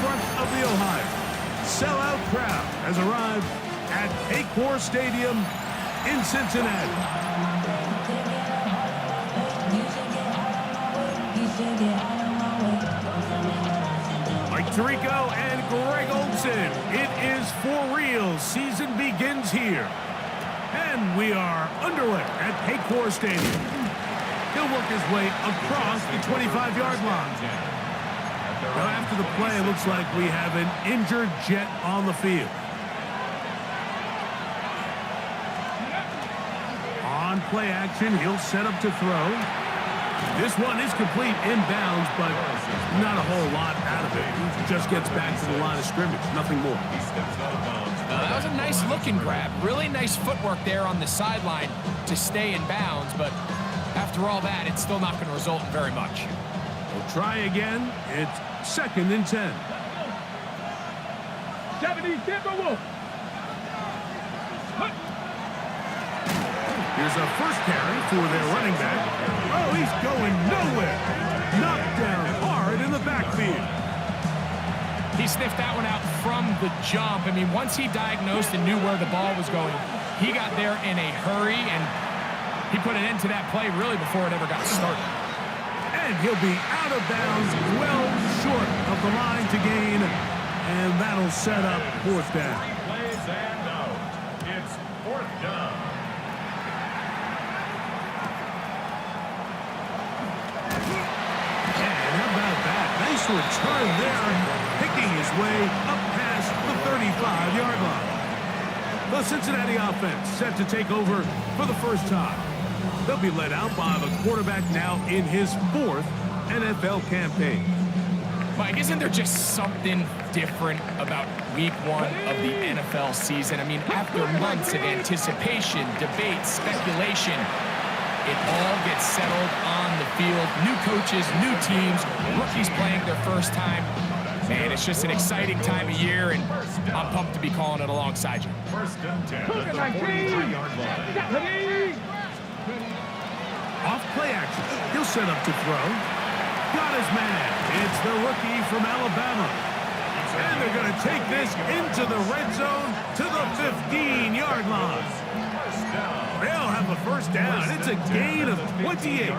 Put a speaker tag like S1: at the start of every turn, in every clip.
S1: front of the Ohio. Sellout crowd has arrived at Paycor Stadium in Cincinnati. Mike Tirico and Greg Olsen. It is for real. Season begins here. And we are underway at Paycor Stadium. He'll work his way across the 25-yard line. Now after the play, it looks like we have an injured Jet on the field. On play action, he'll set up to throw. This one is complete inbounds, but not a whole lot out of it. He just gets back to the line of scrimmage, nothing more.
S2: That was a nice looking grab. Really nice footwork there on the sideline to stay in bounds, but after all that, it's still not going to result in very much.
S1: We'll try again. It's 2nd and 10.
S3: 70 Timberwolves.
S1: Here's a first carry for their running back. Oh, he's going nowhere. Knocked down hard in the backfield.
S2: He sniffed that one out from the jump. I mean, once he diagnosed and knew where the ball was going, he got there in a hurry, and he put an end to that play really before it ever got started.
S1: And he'll be out of bounds, well short of the line to gain, and that'll set up 4th down.
S3: Plays and out. It's 4th down.
S1: Nice return there, picking his way up past the 35-yard line. The Cincinnati offense set to take over for the first time. They'll be led out by the quarterback now in his 4th NFL campaign.
S2: Mike, isn't there just something different about week 1 of the NFL season? I mean, after months of anticipation, debate, speculation, it all gets settled on the field. New coaches, new teams, rookies playing their first time. Man, it's just an exciting time of year, and I'm pumped to be calling it alongside you.
S3: 1st and 10 at the 43-yard line.
S1: Off play action. He'll set up to throw. Got his man. It's the rookie from Alabama. And they're going to take this into the red zone to the 15-yard line. They'll have a 1st down. It's a gain of 28.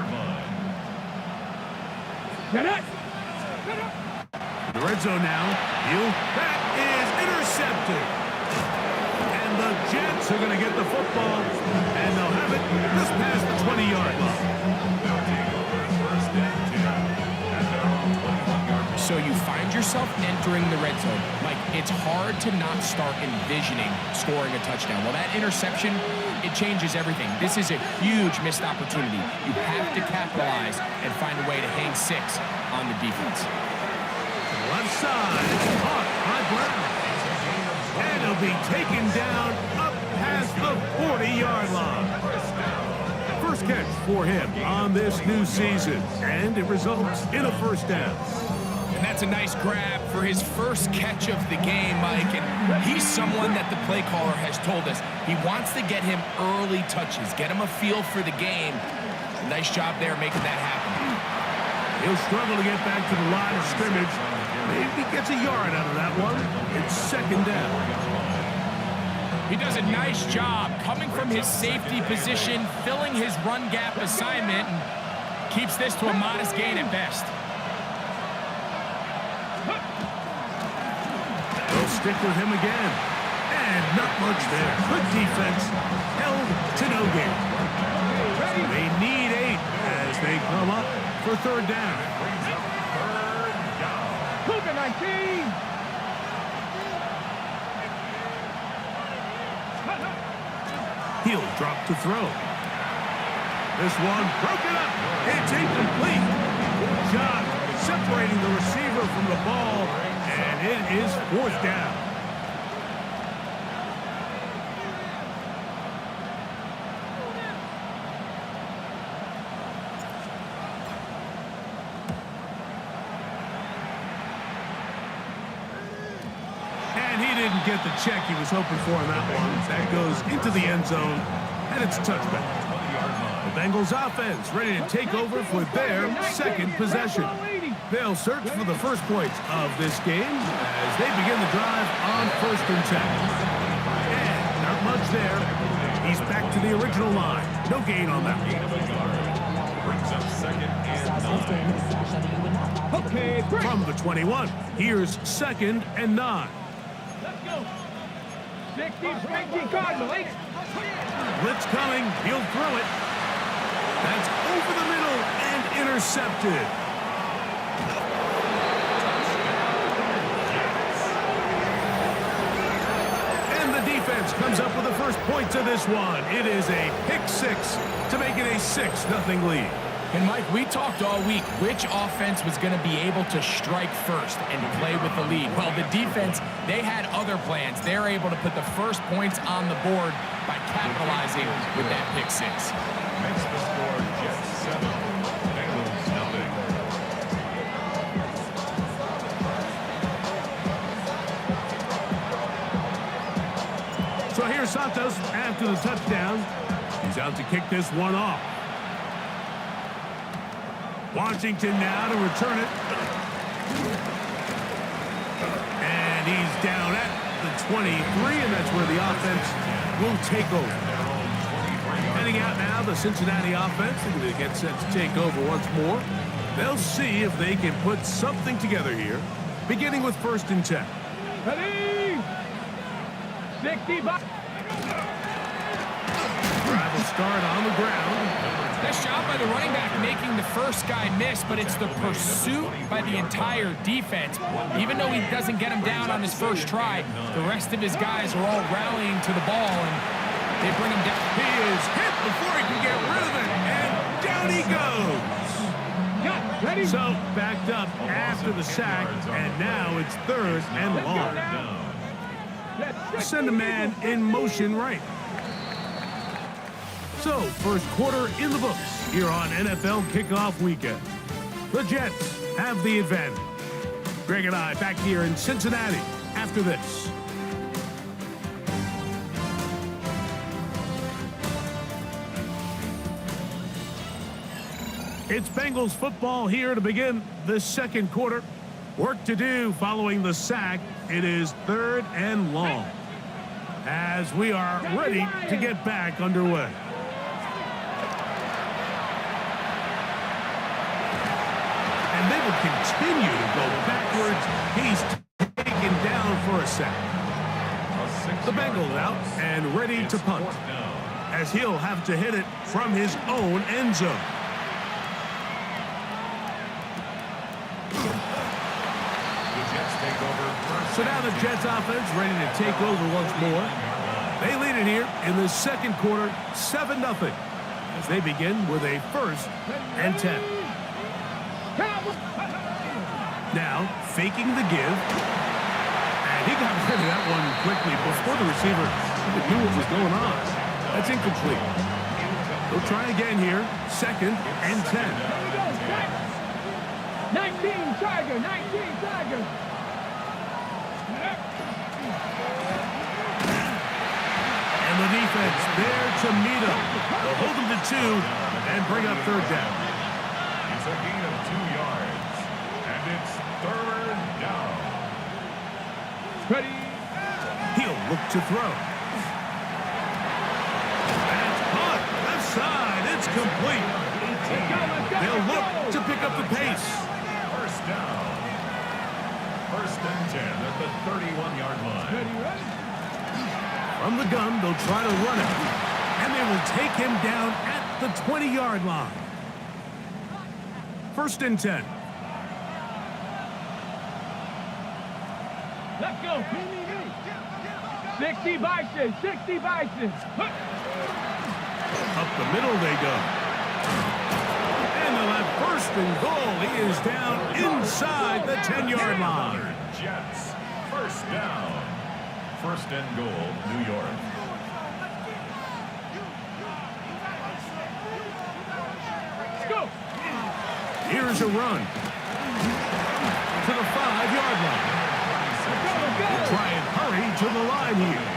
S1: The red zone now. That is intercepted. And the Jets are going to get the football, and they'll have it just past the 20-yard line.
S2: So you find yourself entering the red zone. Mike, it's hard to not start envisioning scoring a touchdown. Well, that interception, it changes everything. This is a huge missed opportunity. You have to capitalize and find a way to hang 6 on the defense.
S1: Left side, it's caught by Brown. And he'll be taken down up past the 40-yard line. First catch for him on this new season, and it results in a 1st down.
S2: And that's a nice grab for his first catch of the game, Mike. And he's someone that the play caller has told us he wants to get him early touches, get him a feel for the game. Nice job there making that happen.
S1: He'll struggle to get back to the line of scrimmage. Maybe gets a yard out of that one. It's 2nd down.
S2: He does a nice job coming from his safety position, filling his run gap assignment, and keeps this to a modest gain at best.
S1: They'll stick with him again. And not much there. Good defense. Held to no gain. They need 8 as they come up for 3rd down.
S3: Cougar 19.
S1: He'll drop to throw. This one broken up. It's incomplete. Good job separating the receiver from the ball. And it is 4th down. And he didn't get the check he was hoping for on that one. That goes into the end zone, and it's a touchback. The Bengals offense ready to take over for their 2nd possession. They'll search for the first points of this game as they begin the drive on 1st and 10. And not much there. He's back to the original line. No gain on that.
S4: Brings up 2nd and 9.
S3: Okay, break.
S1: From the 21, here's 2nd and 9.
S3: Let's go. 60 Cardinal. 8.
S1: Blitz coming. He'll throw it. That's over the middle and intercepted. And the defense comes up with the first points of this one. It is a pick 6 to make it a 6-0 lead.
S2: And Mike, we talked all week which offense was going to be able to strike first and play with the lead. Well, the defense, they had other plans. They're able to put the first points on the board by capitalizing with that pick 6.
S4: Makes the score Jets 7, Bengals nothing.
S1: So here's Santos after the touchdown. He's out to kick this one off. Washington now to return it. And he's down at the 23, and that's where the offense will take over. Heading out now, the Cincinnati offense. They get set to take over once more. They'll see if they can put something together here, beginning with 1st and 10.
S3: Ready. 60 by.
S1: Drive will start on the ground.
S2: Nice job by the running back making the first guy miss, but it's the pursuit by the entire defense. Even though he doesn't get him down on his first try, the rest of his guys are all rallying to the ball, and they bring him down.
S1: He is hit before he can get rid of it, and down he goes.
S3: Cut. Ready.
S1: So backed up after the sack, and now it's 3rd and long. Send a man in motion right. So, first quarter in the books here on NFL Kickoff Weekend. The Jets have the advantage. Greg and I back here in Cincinnati after this. It's Bengals football here to begin the second quarter. Work to do following the sack. It is 3rd and long as we are ready to get back underway. And they will continue to go backwards. He's taken down for a sack. The Bengals out and ready to punt, as he'll have to hit it from his own end zone. So now the Jets offense ready to take over once more. They lead it here in the second quarter, 7-0, as they begin with a 1st and 10. Now faking the give, and he got rid of that one quickly before the receiver even knew what was going on. That's incomplete. They'll try again here, 2nd and 10.
S3: 19 Tiger. 19 Tiger.
S1: And the defense there to meet him. They'll hold him to 2 and bring up 3rd down.
S4: It's a gain of 2 yards, and it's 3rd down.
S3: Ready.
S1: He'll look to throw. That's caught. Left side. It's complete. They'll look to pick up the pace.
S4: 1st down. 1st and 10 at the 31-yard line.
S1: From the gun, they'll try to run it. And they will take him down at the 20-yard line. 1st and 10.
S3: Let's go. 60 Bison. 60 Bison.
S1: Up the middle they go. And they'll have 1st and goal. He is down inside the 10-yard line.
S4: Jets, 1st down. 1st and goal, New York.
S3: Go.
S1: Here's a run to the 5-yard line. We'll try and hurry to the line here.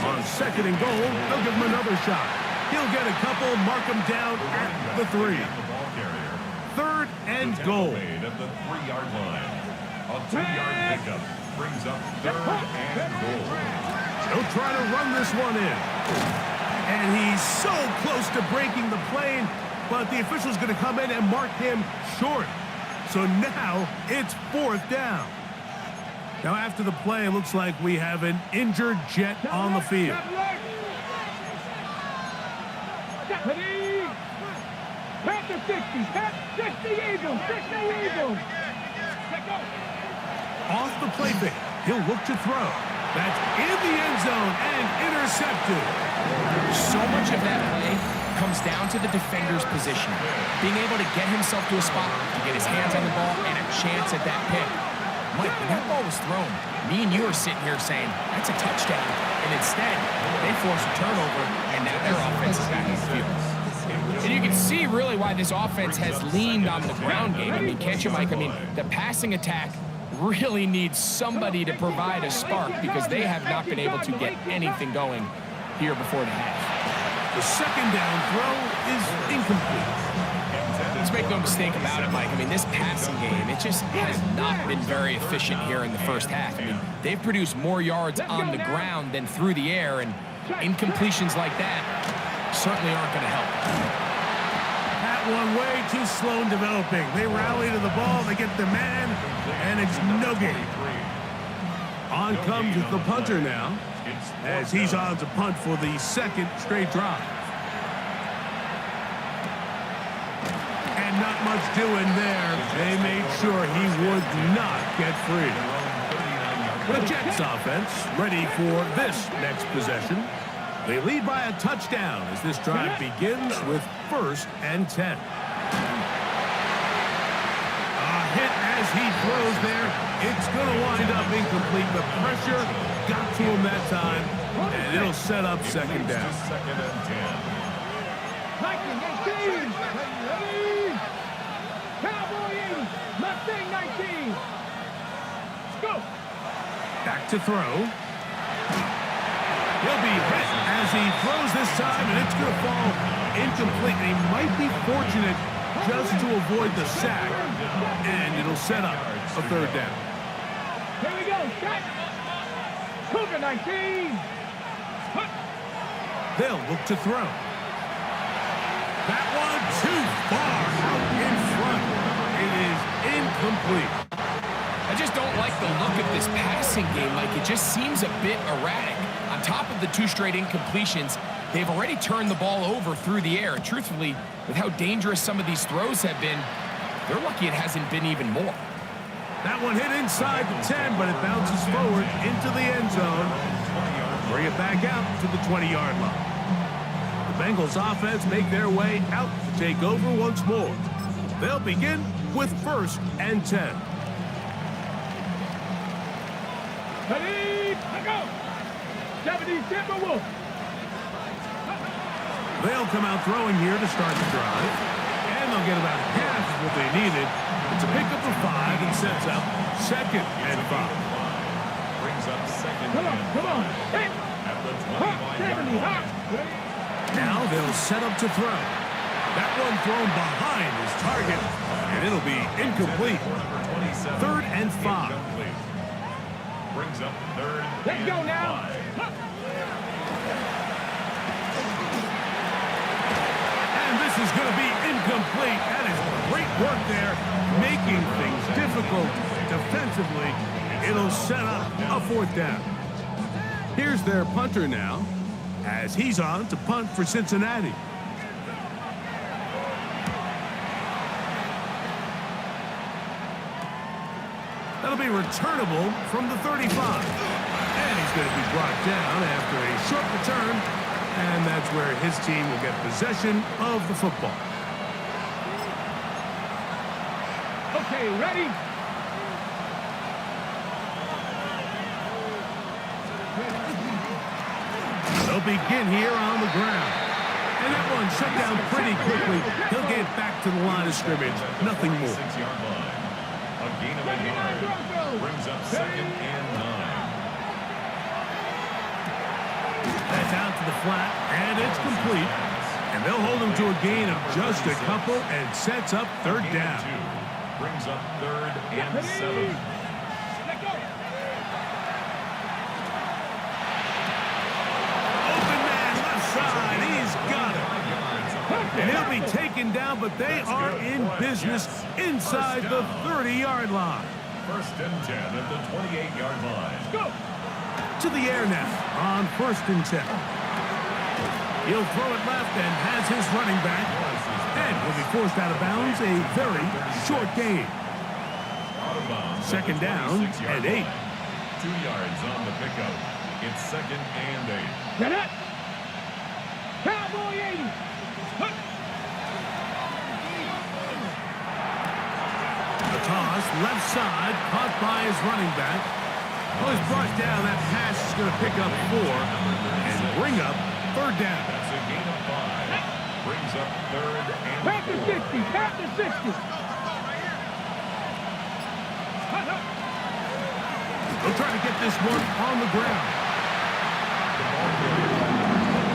S1: On 2nd and goal, they'll give him another shot. He'll get a couple, mark him down at the 3. third and goal.
S4: Made at the 3-yard line. A 2-yard pickup brings up third and goal.
S1: He'll try to run this one in. And he's so close to breaking the plane, but the official's going to come in and mark him short. So now it's 4th down. Now after the play, it looks like we have an injured Jet on the field.
S3: Deputy! Pat the 60! Pat 60 Eagles! 60 Eagles! Let go!
S1: Off the play fake. He'll look to throw. That's in the end zone and intercepted.
S2: So much of that play comes down to the defender's position. Being able to get himself to a spot to get his hands on the ball and a chance at that pick. Mike, when that ball was thrown, me and you are sitting here saying, that's a touchdown. And instead, they force a turnover, and now their offense is back in the field. And you can see really why this offense has leaned on the ground game. I mean, can't you, Mike? I mean, the passing attack really needs somebody to provide a spark because they have not been able to get anything going here before the half.
S1: The second down throw is incomplete.
S2: Let's make no mistake about it, Mike. I mean, this passing game, it just has not been very efficient here in the first half. I mean, they've produced more yards on the ground than through the air, and incompletions like that certainly aren't going to help.
S1: That one way too slow in developing. They rally to the ball, they get the man, and it's no gain. On comes the punter now, as he's on to punt for the second straight drive. And not much doing there. They made sure he would not get free. The Jets offense ready for this next possession. They lead by a touchdown as this drive begins with 1st and 10. A hit as he throws there. It's going to wind up incomplete. The pressure got to him that time, and it'll set up 2nd down.
S4: 2nd and 10.
S3: 19, 18! Ready? Cowboy 80! Mustang 19! Let's go!
S1: Back to throw. He'll be hit as he throws this time, and it's going to fall incomplete. And he might be fortunate just to avoid the sack, and it'll set up a 3rd down.
S3: Here we go, shot! Cougar 19!
S1: They'll look to throw. That one too far out in front. It is incomplete.
S2: I just don't like the look of this passing game. Like, it just seems a bit erratic. On top of the 2 straight incompletions, they've already turned the ball over through the air. And truthfully, with how dangerous some of these throws have been, they're lucky it hasn't been even more.
S1: That one hit inside the 10, but it bounces forward into the end zone. Bring it back out to the 20-yard line. The Bengals offense make their way out to take over once more. They'll begin with 1st and 10.
S3: Ready? Let go! 70 Timberwolves!
S1: They'll come out throwing here to start the drive. And they'll get about half of what they needed. It's a pickup of 5 and sets up 2nd and 5.
S4: Brings up 2nd
S3: Come on,
S4: and
S3: come on! Hey!
S4: at the
S3: Hot, 70,
S4: 25-yard
S3: hot!
S4: line.
S1: Now they'll set up to throw. That one thrown behind his target, and it'll be incomplete. 3rd and 5.
S4: Incomplete. Brings up 3rd
S3: Let's
S4: and
S3: go now!
S4: 5.
S1: And this is going to be incomplete. That is great work there, making things difficult defensively. It'll set up a 4th down. Here's their punter now, as he's on to punt for Cincinnati. That'll be returnable from the 35. And he's going to be brought down after a short return. And that's where his team will get possession of the football.
S3: Okay, ready?
S1: They'll begin here on the ground. And that one shut down pretty quickly. He'll get back to the line of scrimmage. Nothing more.
S4: 6-yard line. A gain of a yard. Brings up 2nd and 9.
S1: That's out to the flat, and it's complete. And they'll hold him to a gain of just a couple and sets up third down.
S4: Brings up third and 7.
S1: Open man left side. He's got it. And he'll be taken down, but they are in business inside the 30-yard line.
S4: First and 10 at the 28-yard line.
S3: Go.
S1: To the air now on first and 10. He'll throw it left and has his running back. And will be forced out of bounds. A very short gain. Second down and 8.
S4: 2 yards on the pickup. It's second and 8.
S3: Get it. Cowboy 80.
S1: The toss, left side, caught by his running back. Oh, he's brought down. That pass is going to pick up 4 and bring up third down.
S4: That's a gain of 5. Brings up third and 4.
S3: Back to 60. Back to 60.
S1: They'll try to get this one on the ground.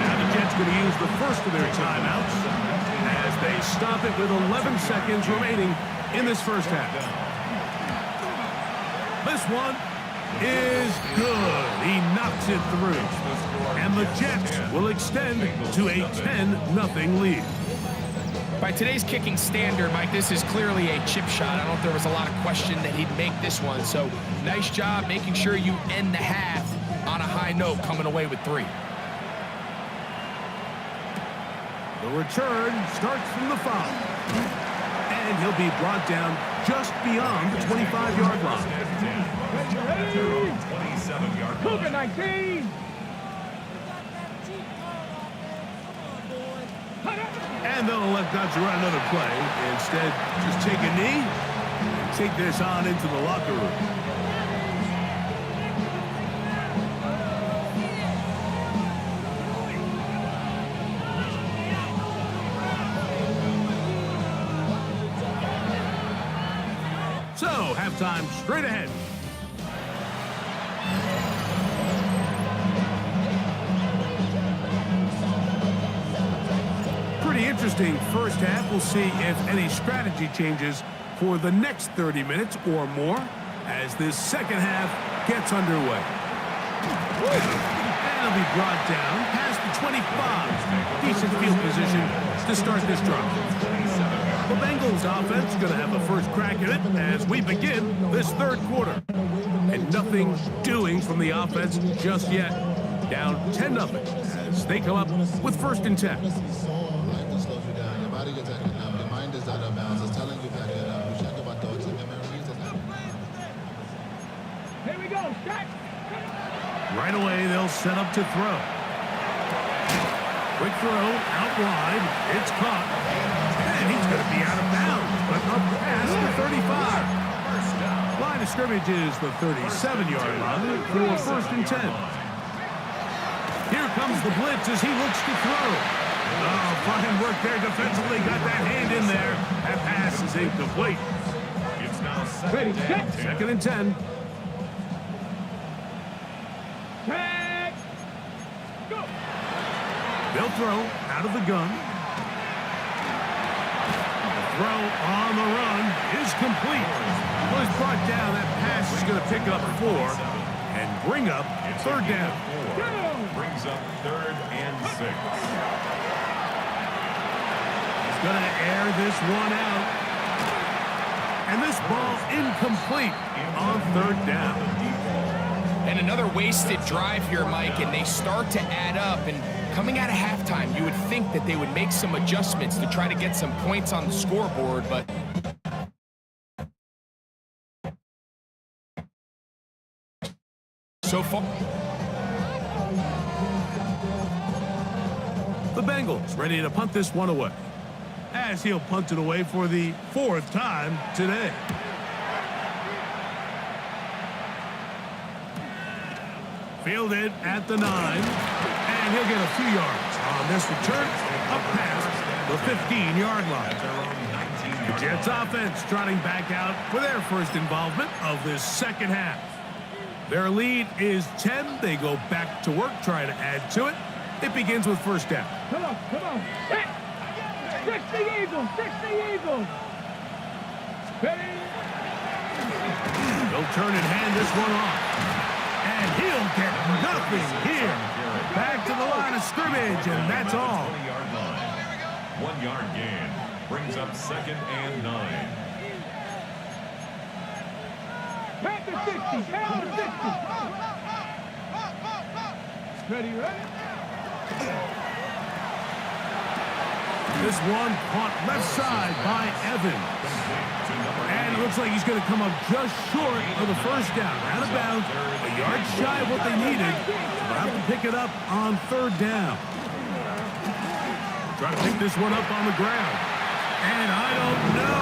S1: Now the Jets going to use the first of their timeouts as they stop it with 11 seconds remaining in this first half. This one is good. He knocks it through. And the Jets will extend to a 10-0 lead.
S2: By today's kicking standard, Mike, this is clearly a chip shot. I don't know if there was a lot of question that he'd make this one. So nice job making sure you end the half on a high note, coming away with 3.
S1: The return starts from the 5. And he'll be brought down just beyond the 25-yard line.
S4: 27-yard
S3: Cougar
S4: line.
S3: 19.
S1: And they'll let Dodger run another play. Instead, just take a knee and take this on into the locker room. So, halftime straight ahead. Pretty interesting first half. We'll see if any strategy changes for the next 30 minutes or more as this second half gets underway. And he'll be brought down past the 25. Decent field position to start this drive. The Bengals offense going to have a first crack at it as we begin this third quarter. And nothing doing from the offense just yet. Down 10-0 as they come up with first and 10.
S5: Your body gets active now. Your mind is out of bounds. It's telling you back it up. You check about thoughts and your memories.
S3: Here we go. Shot.
S1: Right away, they'll set up to throw. Quick throw, out wide. It's caught. And he's going to be out of bounds, but up past the 35. Line of scrimmage is the 37-yard line for first and 10. Here comes the blitz as he looks to throw. Oh, fine work there defensively. Got that hand in there. That pass is incomplete.
S4: It's now
S3: Ready,
S4: second and 10.
S1: Second and 10.
S3: Tag. Go.
S1: They'll throw out of the gun. The throw on the run is complete. Well, it's brought down. That pass is going to pick up 4 and bring up third down.
S4: Brings up third and 6.
S1: He's going to air this one out. And this ball incomplete on third down.
S2: And another wasted drive here, Mike, and they start to add up. And coming out of halftime, you would think that they would make some adjustments to try to get some points on the scoreboard, but so far
S1: The Bengals ready to punt this one away, as he'll punt it away for the 4th time today. Fielded at the 9, and he'll get a few yards on this return up past the 15-yard line. The Jets offense trotting back out for their first involvement of this second half. Their lead is 10. They go back to work, try to add to it. It begins with first down.
S3: Come on, come on. Back. Fix the Eagles. Fix the Eagles. Ready?
S1: They'll turn and hand this one off. And he'll get nothing here. Back to the line of scrimmage, and that's all.
S4: 20-yard line. 1 yard gain. Brings up 2nd and 9.
S3: Back to 60. Down to 60. Ready, ready?
S1: This one caught left side by Evans. And it looks like he's going to come up just short of the first down. Out of bounds, a yard shy of what they needed. They'll have to pick it up on 3rd down. Try to pick this one up on the ground. And I don't know.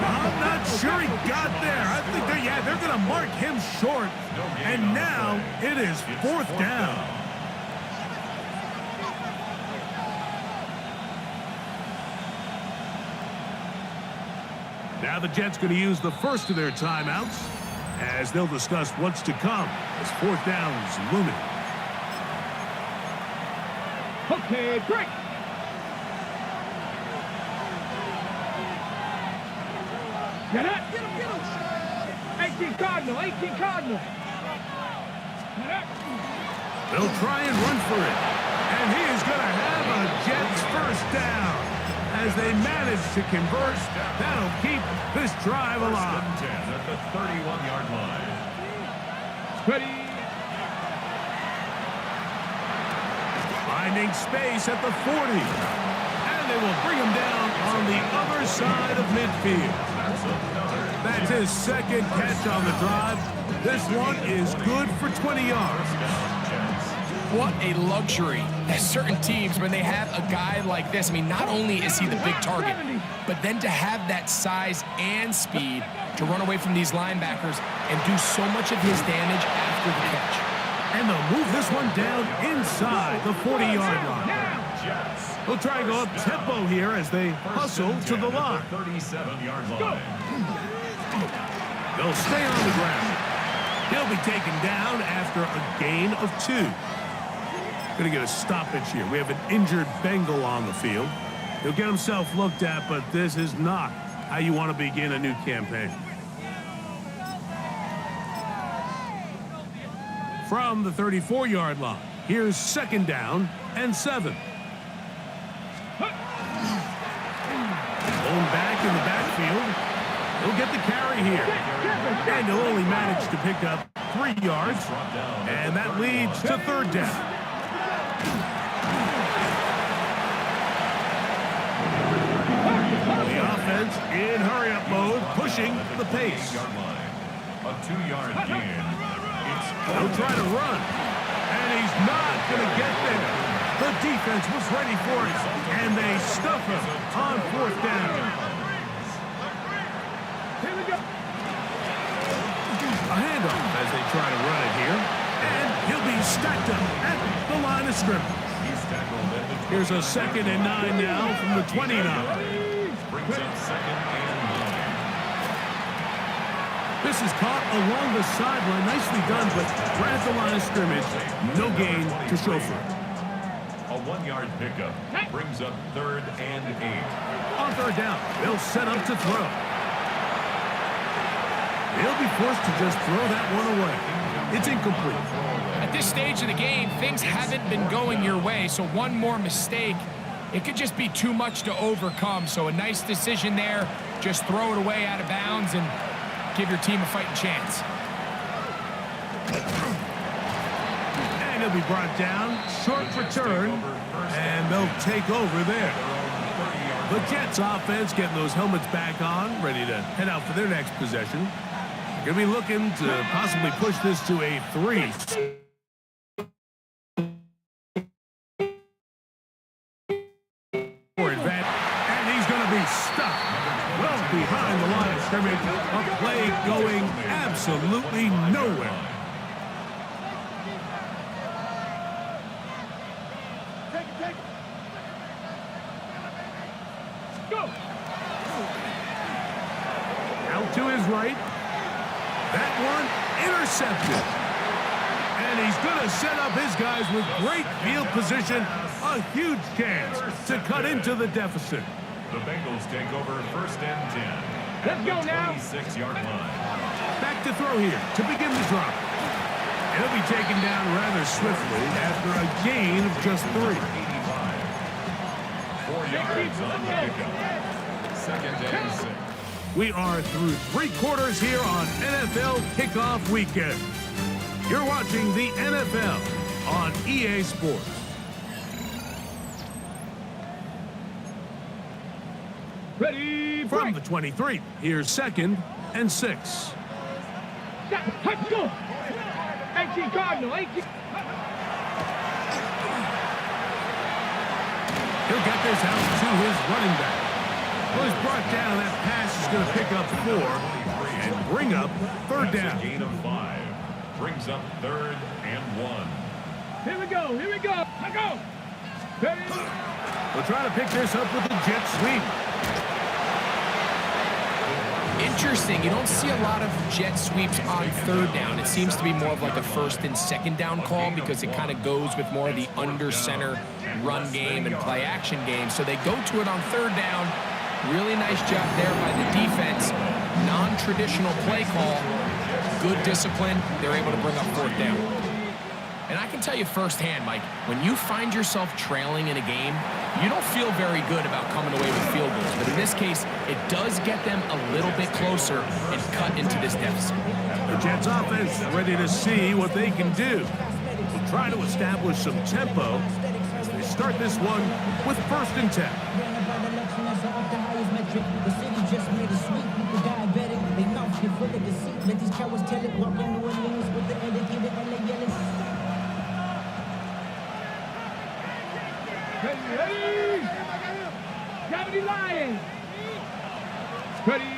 S1: I'm not sure he got there. I think they're going to mark him short. And now it is 4th down. Now the Jets going to use the first of their timeouts as they'll discuss what's to come as 4th down is looming.
S3: Okay, break. Get up. 18 Cardinal. 18 Cardinal. Get up.
S1: They'll try and run for it. And he is going to have a Jets first down. As they manage to convert, that'll keep this drive alive.
S4: 1st and 10 at the 31-yard line.
S3: Ready.
S1: Finding space at the 40. And they will bring him down on the other side of midfield. That's his 2nd catch on the drive. This one is good for 20 yards.
S2: What a luxury that certain teams, when they have a guy like this, I mean, not only is he the big target, but then to have that size and speed to run away from these linebackers and do so much of his damage after the catch.
S1: And they'll move this one down inside the 40-yard line. They'll try and go up tempo here as they hustle to the line.
S4: 37-yard line.
S1: They'll stay on the ground. He'll be taken down after a gain of 2. Going to get a stoppage here. We have an injured Bengal on the field. He'll get himself looked at, but this is not how you want to begin a new campaign. From the 34-yard line, here's 2nd down and 7. Going back in the backfield. He'll get the carry here. And he'll only manage to pick up 3 yards. And that leads to 3rd down. The offense in hurry-up mode, pushing the pace.
S4: A 2-yard gain.
S1: He'll try to run, and he's not going to get there. The defense was ready for it, and they stuff him on 4th down.
S3: Here we go.
S1: A handoff as they try to run it here, and he'll be stacked up at the line of scrimmage. Here's a 2nd and 9 now from the 29.
S4: Brings up 2nd and 9.
S1: This is caught along the sideline. Nicely done, but right at the line of scrimmage, no gain to show for it.
S4: A 1-yard pickup brings up 3rd and 8.
S1: On 3rd down, they'll set up to throw. They'll be forced to just throw that one away. It's incomplete.
S2: At this stage of the game, things haven't been going your way, so one more mistake, it could just be too much to overcome. So a nice decision there. Just throw it away out of bounds and give your team a fighting chance.
S1: And he'll be brought down, short return, and they'll take over there. The Jets offense getting those helmets back on, ready to head out for their next possession. Going to be looking to possibly push this to a 3. And he's going to be stuck well behind the line of scrimmage. A play going absolutely nowhere.
S3: Take it. Go.
S1: Out to his right. That one intercepted. And he's going to set up his guys with great field position A huge chance to cut into the deficit.
S4: The Bengals take over first and 10.
S3: Let's go now.
S4: 26-yard line.
S1: Back to throw here to begin the drop. He'll be taken down rather swiftly after a gain of just 3.
S4: 85. 4 yards on the pickup. Second and 6.
S1: We are through 3 quarters here on NFL Kickoff Weekend. You're watching the NFL on EA Sports.
S3: Ready,
S1: From
S3: break.
S1: the 23, here's 2nd and 6.
S3: Let's go. 18 Cardinal, 18.
S1: He'll get this out to his running back. Well, he's brought down. That pass is going to pick up 4 and bring up 3rd
S4: That's
S1: down.
S4: a gain of 5. Brings up 3rd and 1.
S3: Here we go, here we go. Let's go. Ready.
S1: We'll try to pick this up with the jet sweep.
S2: Interesting. You don't see a lot of jet sweeps on 3rd down. It seems to be more of like a 1st and 2nd down call because it kind of goes with more of the under center run game and play action game. So they go to it on 3rd down. Really nice job there by the defense. Non-traditional play call. Good discipline. They're able to bring up 4th down. And I can tell you firsthand, Mike, when you find yourself trailing in a game, you don't feel very good about coming away with field goals. But in this case, it does get them a little bit closer and cut into this deficit.
S1: The Jets offense is ready to see what they can do. We'll try to establish some tempo as they start this one with 1st and 10.
S6: The city just made a sweep. People diabetic. They mouth get full of deceit. Let these cowards tell it. Walk in New Orleans with the educated LA yelling.
S3: Ready. Gravity Lion. Ready.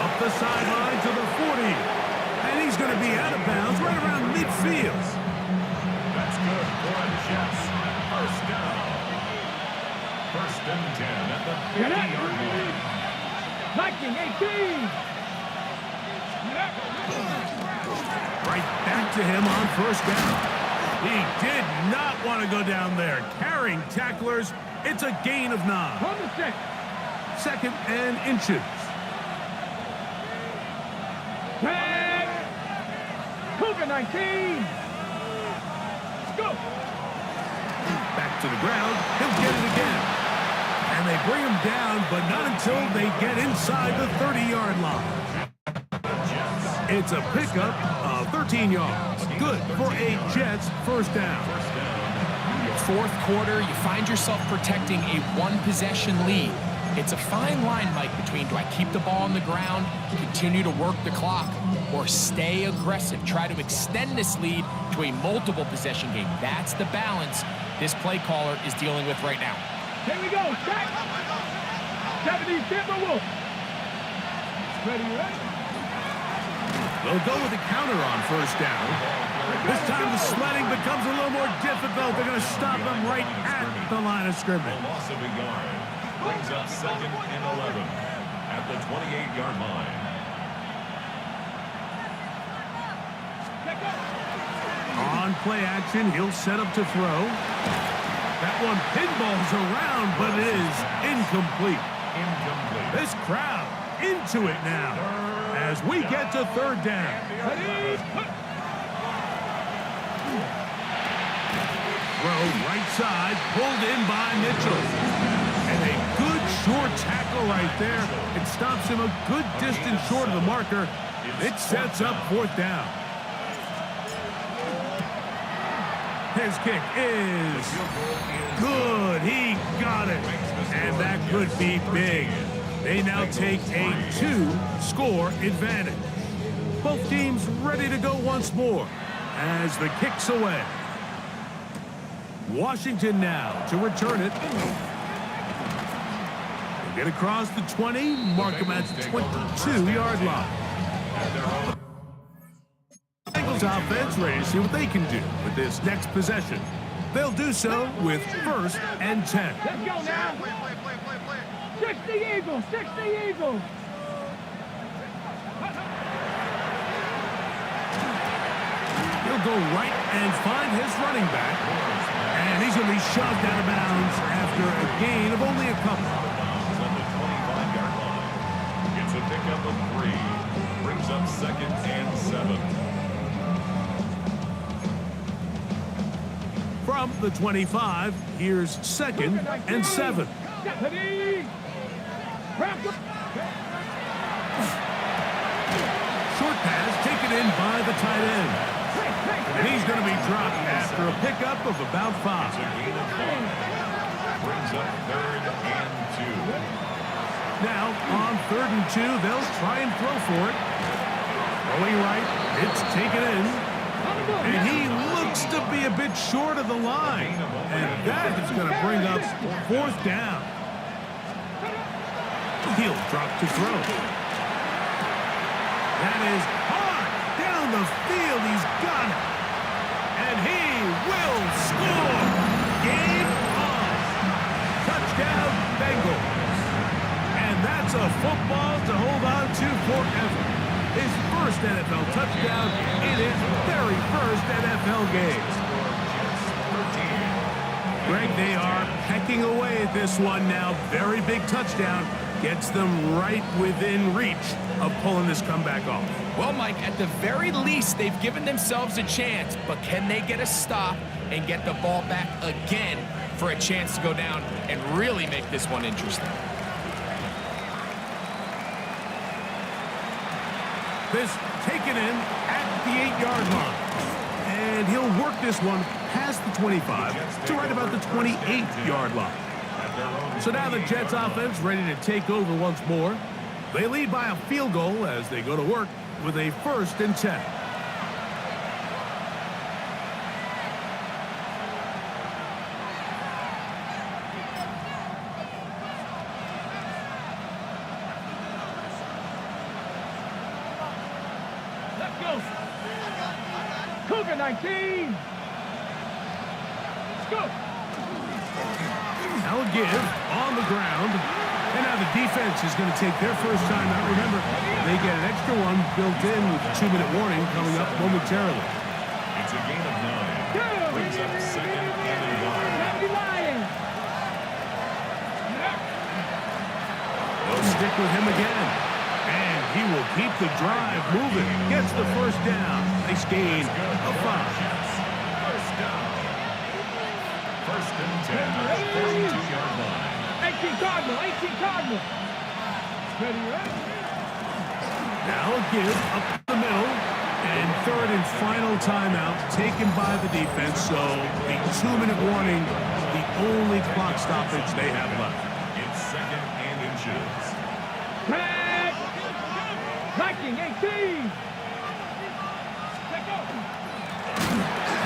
S1: Up the sideline to the 40. And he's going to be out of bounds right around midfield.
S4: That's good for the Jets. First down. First and 10 at the 50-yard line.
S3: Viking 18.
S1: Right back to him on 1st down. He did not want to go down there. Carrying tacklers. It's a gain of 9.
S3: From the 6.
S1: 2nd and inches.
S3: 10. Cougar 19. Let's go.
S1: Back to the ground. He'll get it again. And they bring him down, but not until they get inside the 30-yard line. It's a pickup of 13 yards. Good for a Jets 1st down.
S2: 4th quarter, you find yourself protecting a 1-possession lead. It's a fine line, Mike, between do I keep the ball on the ground, continue to work the clock, or stay aggressive, try to extend this lead to a multiple possession game. That's the balance this play caller is dealing with right now.
S3: Here we go. Check. 70 Timberwolves. Ready, ready.
S1: They'll go with the counter on 1st down. This time the sledding becomes a little more difficult. They're going to stop them right at the line of scrimmage.
S4: A loss of a yard. Brings up 2nd and 11 at the 28-yard line.
S1: On play action, he'll set up to throw. That one pinballs around, but it is incomplete.
S4: Incomplete.
S1: This crowd into it now as we get to 3rd down.
S3: Ready.
S1: Throw right side, pulled in by Mitchell. And a good short tackle right there. It stops him a good distance short of the marker. It sets up 4th down. His kick is good. He got it. And that could be big. They now take a 2-score advantage. Both teams ready to go once more as the kick's away. Washington now to return it. They'll get across the 20, mark him at the 22-yard line. Bengals offense ready to see what they can do with this next possession. They'll do so with 1st and 10.
S3: Let's go now. 60 Eagles, 60 Eagles.
S1: He'll He'll go right and find his running back. And he's going to be shoved out of bounds after a gain of only a couple.
S4: On the 25-yard line. It's a pickup of 3. Brings up 2nd and 7.
S1: From the 25, here's 2nd and 7. Short pass taken in by the tight end. And he's going to be dropped after a pickup of about 5.
S4: It's a gain of 5. Brings up 3rd and 2.
S1: Now, on 3rd and 2, they'll try and throw for it. Going right, it's taken in. And he looks to be a bit short of the line. And that is going to bring up 4th down. He'll drop to throw. That is hard down the field. He's got it. And he will score. Game on. Touchdown, Bengals. And that's a football to hold on to forever. His first NFL touchdown in his very first NFL game. Greg, they are pecking away at this one now. Very big touchdown. Gets them right within reach of pulling this comeback off.
S2: Well, Mike, at the very least, they've given themselves a chance, but can they get a stop and get the ball back again for a chance to go down and really make this one interesting?
S1: This taken in at the 8-yard line. And he'll work this one past the 25 to right about the 28-yard line. So now the Jets offense ready to take over once more. They lead by a field goal as they go to work with a 1st and 10.
S3: Let's go. Cougar 19. Let's go.
S1: Now a give on the ground. And now the defense is going to take their first time out. Remember, they get an extra one built in with a 2-minute warning coming up momentarily.
S4: It's a gain of 9. Brings up 2nd and 1.
S1: They'll stick with him again. And he will keep the drive moving. Gets the first down. Nice gain of 5.
S4: First down. 1st and 10 at the 42-yard line.
S3: 18 Cardinal. 18 Cardinal. Ready, right?
S1: Now a give up the middle. And 3rd and final timeout taken by the defense. So the 2-minute warning, the only clock stoppage they have left.
S4: It's 2nd and inches.
S3: Tag. Viking 18. Let go.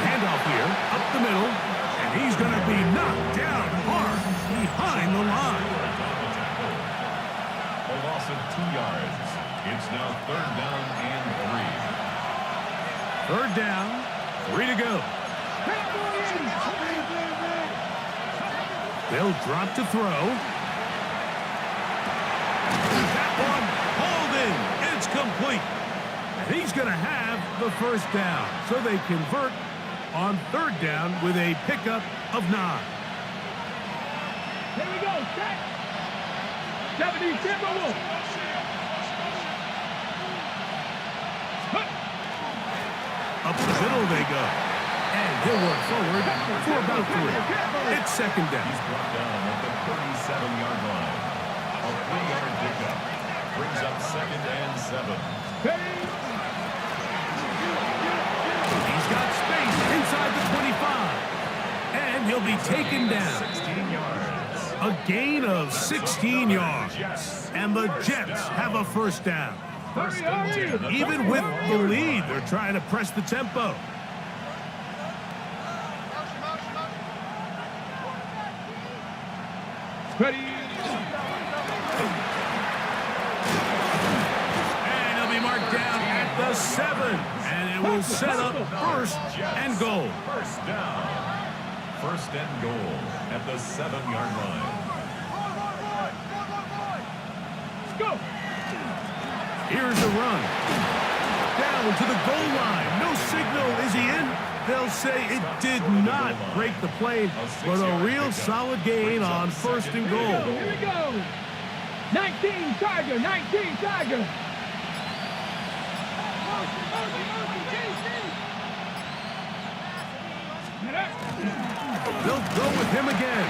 S1: Handoff here, up the middle. And he's going to be knocked down hard behind the line.
S4: A loss of 2 yards. It's now 3rd down and 3.
S1: 3rd down, 3 to go. They'll drop to throw. That one hauled in. It's complete. And he's going to have the first down. So they convert on 3rd down with a pickup of 9.
S3: Here we go. Set. 70 Timberwolves.
S1: Up the middle they go. And he'll work forward for about 3. It's 2nd down.
S4: He's brought down at the 37-yard line. A 3-yard pickup. Brings up 2nd and 7.
S1: He's got space inside the 25. And he'll be taken down.
S4: 16 yards.
S1: A gain of 16 yards. And the Jets have a first down.
S4: First and 10.
S1: Even with the lead, they're trying to press the tempo.
S3: Ready.
S1: And he'll be marked down at the 7. And it will set up 1st and goal.
S4: First down. 1st and goal at the 7-yard line.
S3: Go.
S1: Here's the run. Down down to the goal line. No signal. Is he in? They'll say it did not break the plane, but a real solid gain on first and goal.
S3: Here we go. 19 Tiger, 19 Tiger.
S1: They'll go with him again.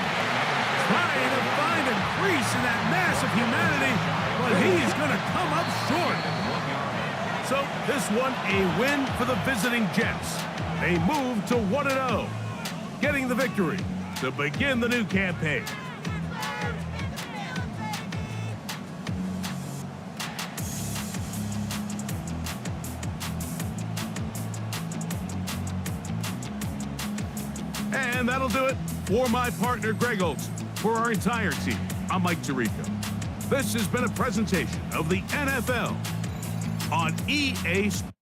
S1: Trying to find a crease in that mass of humanity, but he's going to come up short. So this one a win for the visiting Jets. They move to 1-0, getting the victory to begin the new campaign. And that'll do it for my partner, Greg Olsen. For our entire team, I'm Mike Tirico. This has been a presentation of the NFL on EA Sports.